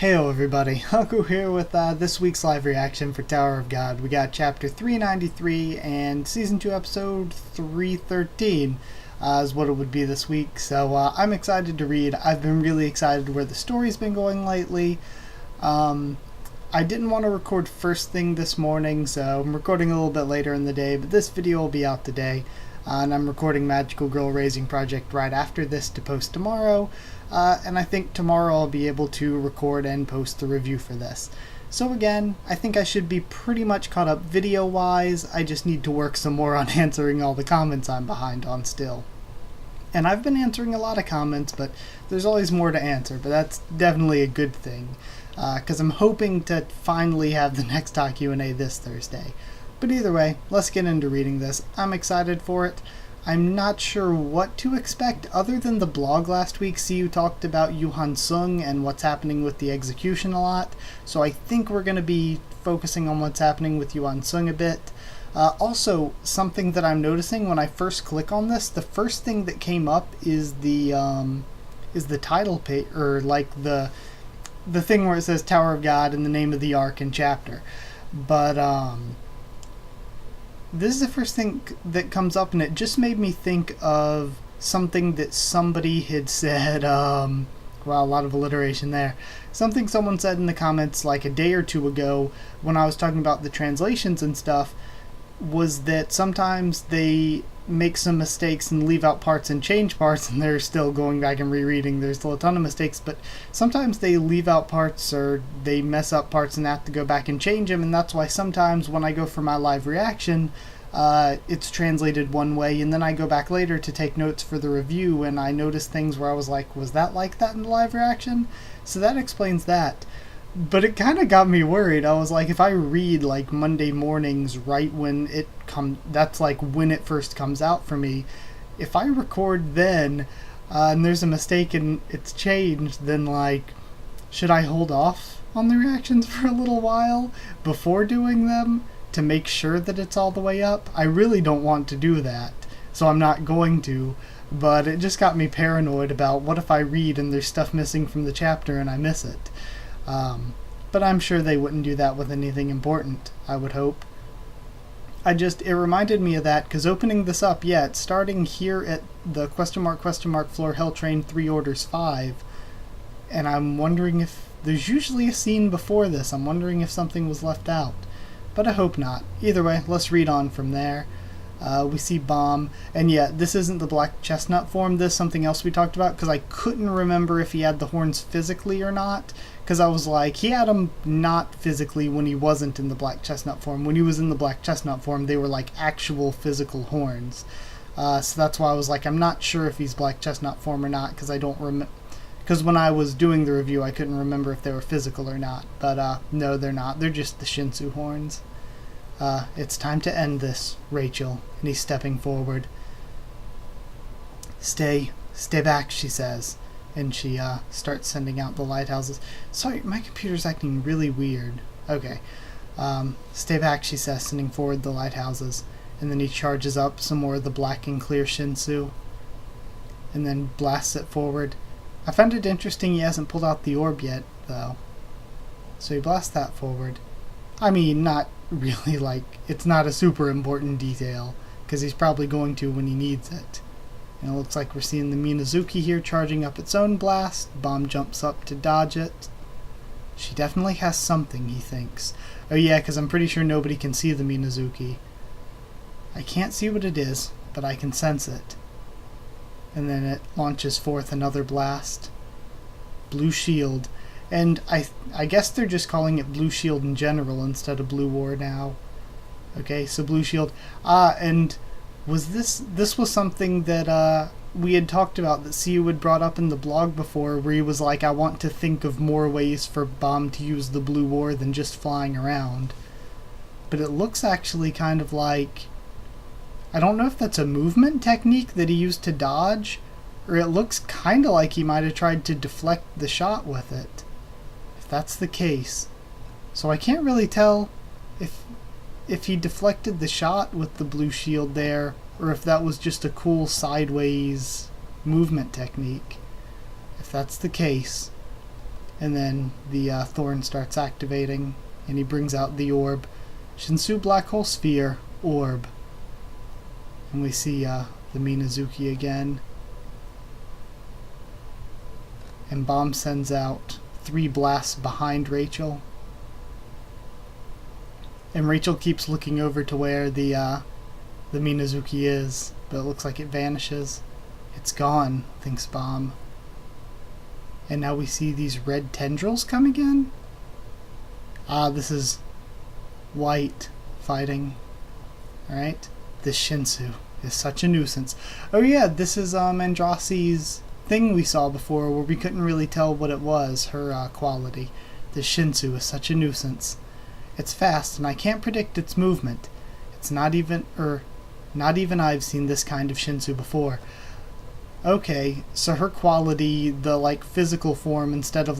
Heyo everybody, Haku here with this week's live reaction for Tower of God. We got chapter 393 and season 2 episode 313 is what it would be this week. So I'm excited to read. I've been really excited where the story's been going lately. I didn't want to record first thing this morning, so I'm recording a little bit later in the day, but this video will be out today. And I'm recording Magical Girl Raising Project right after this to post tomorrow. And I think tomorrow I'll be able to record and post the review for this. So again, I think I should be pretty much caught up video-wise. I just need to work some more on answering all the comments I'm behind on still. And I've been answering a lot of comments, but there's always more to answer, but that's definitely a good thing. Because I'm hoping to finally have the next Talk Q&A this Thursday. But either way, let's get into reading this. I'm excited for it. I'm not sure what to expect other than the blog last week. You talked about Yuhan Sung and what's happening with the execution a lot. So I think we're going to be focusing on what's happening with Yuhan Sung a bit. Also, something that I'm noticing when I first click on this, the first thing that came up is the title page, or like the thing where it says Tower of God and the name of the arc and chapter. But this is the first thing that comes up, and it just made me think of something that somebody had said, wow, a lot of alliteration there. Something someone said in the comments like a day or two ago when I was talking about the translations and stuff, was that sometimes they make some mistakes and leave out parts and change parts, and they're still going back and rereading. There's still a ton of mistakes, but sometimes they leave out parts or they mess up parts and have to go back and change them, and that's why sometimes when I go for my live reaction, it's translated one way, and then I go back later to take notes for the review, and I notice things where I was like, was that like that in the live reaction? So that explains that. But it kind of got me worried. I was like, if I read like Monday mornings right when it that's like when it first comes out for me. If I record then and there's a mistake and it's changed, then like, should I hold off on the reactions for a little while before doing them to make sure that it's all the way up? I really don't want to do that, so I'm not going to. But it just got me paranoid about what if I read and there's stuff missing from the chapter and I miss it. But I'm sure they wouldn't do that with anything important, I would hope. It reminded me of that, because opening this up, yeah, it's starting here at the floor Hell Train 3 Orders 5, and I'm wondering if there's usually a scene before this. I'm wondering if something was left out, but I hope not. Either way, let's read on from there. We see Bomb, and yeah, this isn't the Black Chestnut form. This is something else we talked about, because I couldn't remember if he had the horns physically or not, because I was like, he had them not physically when he wasn't in the Black Chestnut form. When he was in the Black Chestnut form, they were like actual physical horns. So that's why I was like, I'm not sure if he's Black Chestnut form or not, because I don't remember. Because when I was doing the review, I couldn't remember if they were physical or not. But no, they're not. They're just the Shinsu horns. It's time to end this, Rachel. And he's stepping forward. Stay back, she says. And she starts sending out the lighthouses. Sorry, my computer's acting really weird. Okay. Stay back, she says, sending forward the lighthouses. And then he charges up some more of the black and clear Shinsu. And then blasts it forward. I found it interesting he hasn't pulled out the orb yet, though. So he blasts that forward. I mean, not really, like, it's not a super important detail, because he's probably going to when he needs it. And it looks like we're seeing the Minazuki here charging up its own blast. Bomb jumps up to dodge it. She definitely has something, he thinks. Oh yeah, because I'm pretty sure nobody can see the Minazuki. I can't see what it is, but I can sense it. And then it launches forth another blast. Blue Shield. And I guess they're just calling it Blue Shield in general instead of Blue War now. Okay, so Blue Shield. And was this was something that we had talked about, that Siu had brought up in the blog before, where he was like, I want to think of more ways for Bomb to use the Blue War than just flying around. But it looks actually kind of like, I don't know if that's a movement technique that he used to dodge, or it looks kind of like he might have tried to deflect the shot with it. If that's the case. So I can't really tell if he deflected the shot with the blue shield there, or if that was just a cool sideways movement technique. If that's the case, And then the thorn starts activating, and he brings out the orb. Shinsu Black Hole Sphere, orb. And we see the Minazuki again. And Bomb sends out 3 blasts behind Rachel. And Rachel keeps looking over to where the Minazuki is, but it looks like it vanishes. It's gone, thinks Bomb. And now we see these red tendrils come again? This is White fighting. Alright? This Shinsu is such a nuisance. Oh yeah, this is Andrasi's thing we saw before where we couldn't really tell what it was, her quality. This Shinsu is such a nuisance. It's fast and I can't predict its movement. It's not even I've seen this kind of Shinsu before. Okay, so her quality, the physical form instead of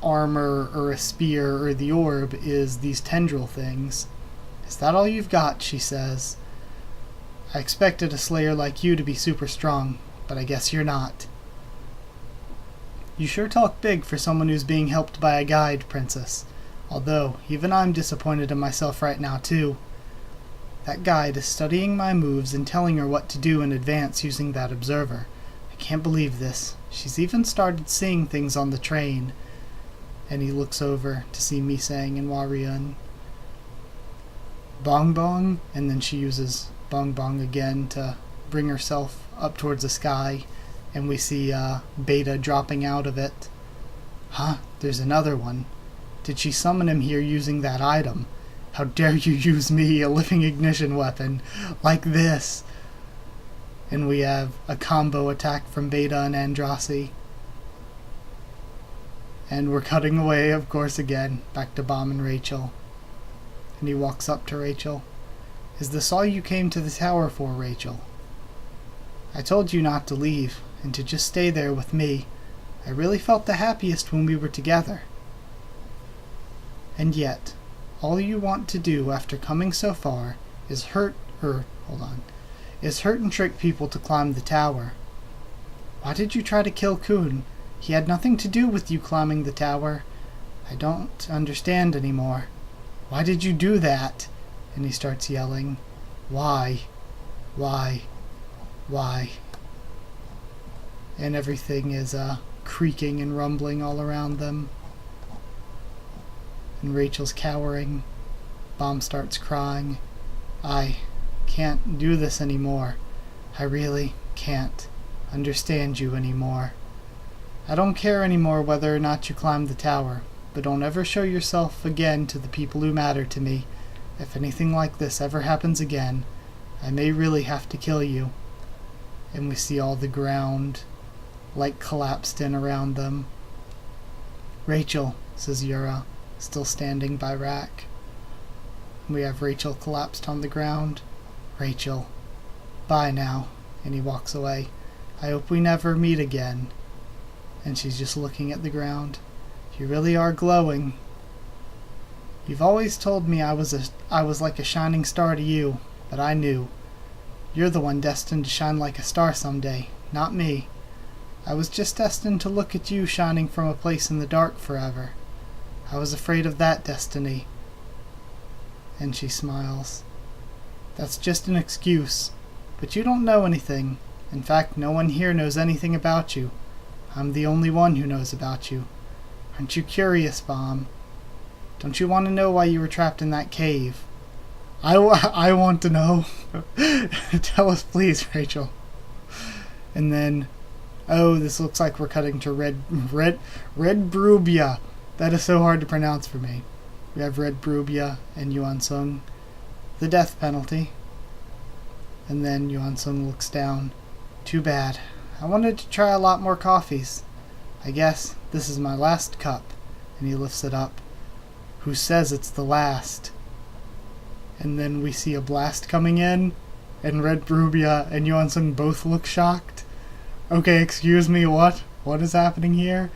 armor or a spear or the orb, is these tendril things. Is that all you've got? She says. I expected a slayer like you to be super strong, but I guess you're not. You sure talk big for someone who's being helped by a guide, Princess. Although, even I'm disappointed in myself right now, too. That guide is studying my moves and telling her what to do in advance using that observer. I can't believe this. She's even started seeing things on the train. And he looks over to see Misang and Waryun. Bong Bong, and then she uses Bong Bong again to bring herself up towards the sky, and we see Beta dropping out of it. Huh? There's another one. Did she summon him here using that item? How dare you use me, a living ignition weapon, like this? And we have a combo attack from Beta and Andrasi. And we're cutting away, of course, again, back to Bomb and Rachel. And he walks up to Rachel. Is this all you came to the tower for, Rachel? I told you not to leave, and to just stay there with me. I really felt the happiest when we were together. And yet, all you want to do after coming so far is hurt and trick people to climb the tower. Why did you try to kill Kun? He had nothing to do with you climbing the tower. I don't understand anymore. Why did you do that? And he starts yelling. Why? Why? Why? And everything is creaking and rumbling all around them. And Rachel's cowering. Bomb starts crying. I can't do this anymore. I really can't understand you anymore. I don't care anymore whether or not you climb the tower, but don't ever show yourself again to the people who matter to me. If anything like this ever happens again, I may really have to kill you. And we see all the ground collapsed in around them. Rachel, says Yura, still standing by Rack. We have Rachel collapsed on the ground. Rachel, bye now. And he walks away. I hope we never meet again. And she's just looking at the ground. You really are glowing. You've always told me I was like a shining star to you, but I knew. You're the one destined to shine like a star someday, not me. I was just destined to look at you shining from a place in the dark forever. I was afraid of that destiny. And she smiles. That's just an excuse. But you don't know anything. In fact, no one here knows anything about you. I'm the only one who knows about you. Aren't you curious, Bomb? Don't you want to know why you were trapped in that cave? I want to know. Tell us, please, Rachel. And then, oh, this looks like we're cutting to Red Brubia. That is so hard to pronounce for me. We have Red Brubia and Yuan Sung. The death penalty. And then Yuan Sung looks down. Too bad. I wanted to try a lot more coffees. I guess this is my last cup. And he lifts it up. Who says it's the last? And then we see a blast coming in, and Red Brubia and Yuan Sung both look shocked. Okay, excuse me, what? What is happening here?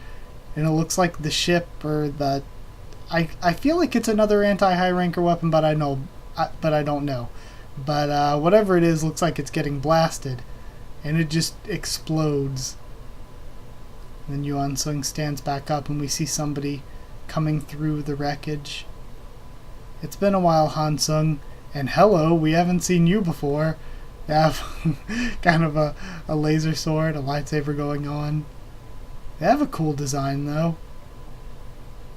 And it looks like the ship, or the... I feel like it's another anti-high ranker weapon, but I don't know. But whatever it is, looks like it's getting blasted. And it just explodes. Then Yuan Sung stands back up and we see somebody coming through the wreckage. It's been a while, Han Sung, and hello, we haven't seen you before. They have kind of a laser sword, a lightsaber going on. They have a cool design though.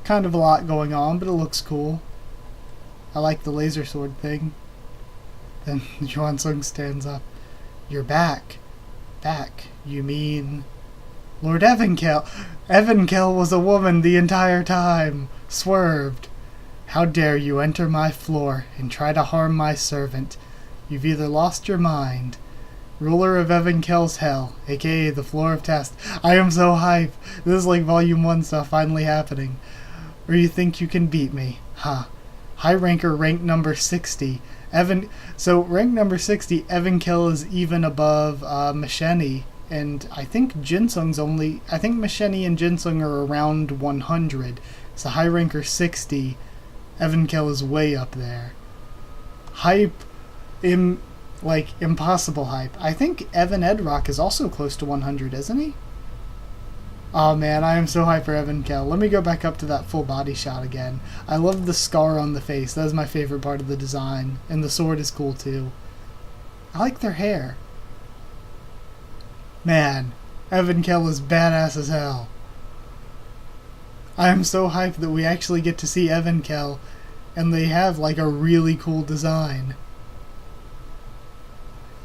Kind of a lot going on, but it looks cool. I like the laser sword thing. Then Yuan Sung stands up. You're back. Back, you mean... Lord EVANKHELL! EVANKHELL was a woman the entire time! Swerved! How dare you enter my floor and try to harm my servant? You've either lost your mind. Ruler of EVANKHELL's hell, aka the floor of test. I am so hype! This is like Volume 1 stuff finally happening. Or you think you can beat me? Huh. High ranker rank number 60. So rank number 60, EVANKHELL is even above Misheni, and I think Jinsung's only... I think Misheni and Jinsung are around 100. So high ranker 60, EVANKHELL is way up there. Hype, impossible hype. I think Evan Edrock is also close to 100, isn't he? Oh man, I am so hyped for EVANKHELL. Let me go back up to that full body shot again. I love the scar on the face. That is my favorite part of the design. And the sword is cool too. I like their hair. Man, EVANKHELL is badass as hell. I am so hyped that we actually get to see EVANKHELL, and they have like a really cool design.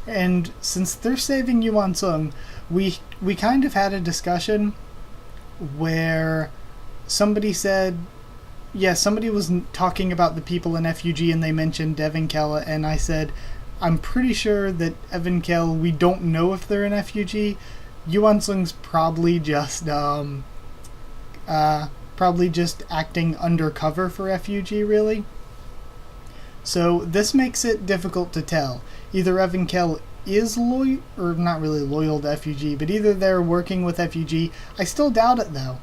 And since they're saving Yuan Sung, we kind of had a discussion where somebody said, yeah, somebody was talking about the people in FUG and they mentioned EVANKHELL, and I said, I'm pretty sure that EVANKHELL, we don't know if they're in FUG. Yuan Sung's probably just acting undercover for FUG, really. So this makes it difficult to tell. Either EVANKHELL is loyal, or not really loyal to FUG, but either they're working with FUG. I still doubt it though.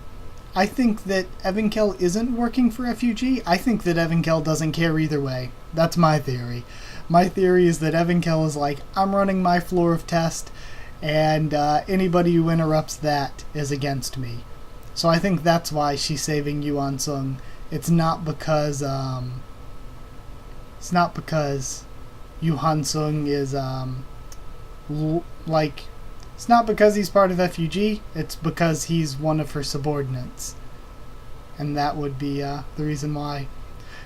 I think that EVANKHELL isn't working for FUG. I think that EVANKHELL doesn't care either way. That's my theory. My theory is that EVANKHELL is like, I'm running my floor of test, and anybody who interrupts that is against me. So I think that's why she's saving Yuan Sung. It's not because Yuan Sung is it's not because he's part of FUG, it's because he's one of her subordinates. And that would be the reason why.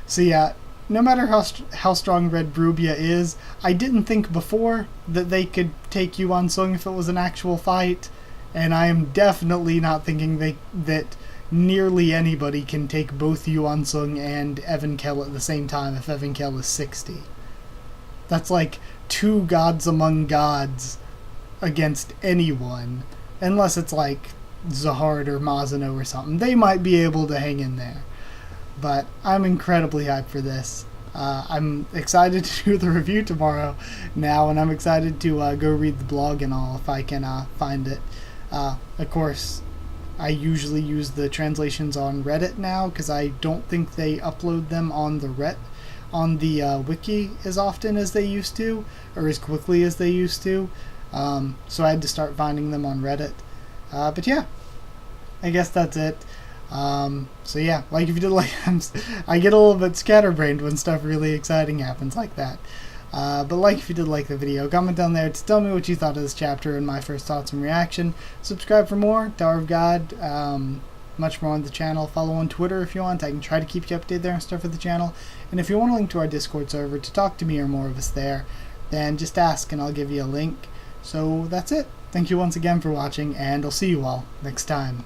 So yeah, no matter how strong Red Brubia is, I didn't think before that they could take Yuan Sung if it was an actual fight, and I am definitely not thinking that nearly anybody can take both Yuan Sung and EVANKHELL at the same time if EVANKHELL is 60. That's like two gods among gods against anyone, unless it's like Zahard or Mazano or something. They might be able to hang in there. But I'm incredibly hyped for this. I'm excited to do the review tomorrow now, and I'm excited to go read the blog and all if I can find it. Of course, I usually use the translations on Reddit now because I don't think they upload them on the wiki as often as they used to, or as quickly as they used to. So I had to start finding them on Reddit. But yeah, I guess that's it. So yeah, like if you did like, I get a little bit scatterbrained when stuff really exciting happens like that. But like if you did like the video, comment down there to tell me what you thought of this chapter and my first thoughts and reaction. Subscribe for more, Tower of God, much more on the channel. Follow on Twitter if you want. I can try to keep you updated there and stuff with the channel. And if you want a link to our Discord server to talk to me or more of us there, then just ask and I'll give you a link. So that's it. Thank you once again for watching, and I'll see you all next time.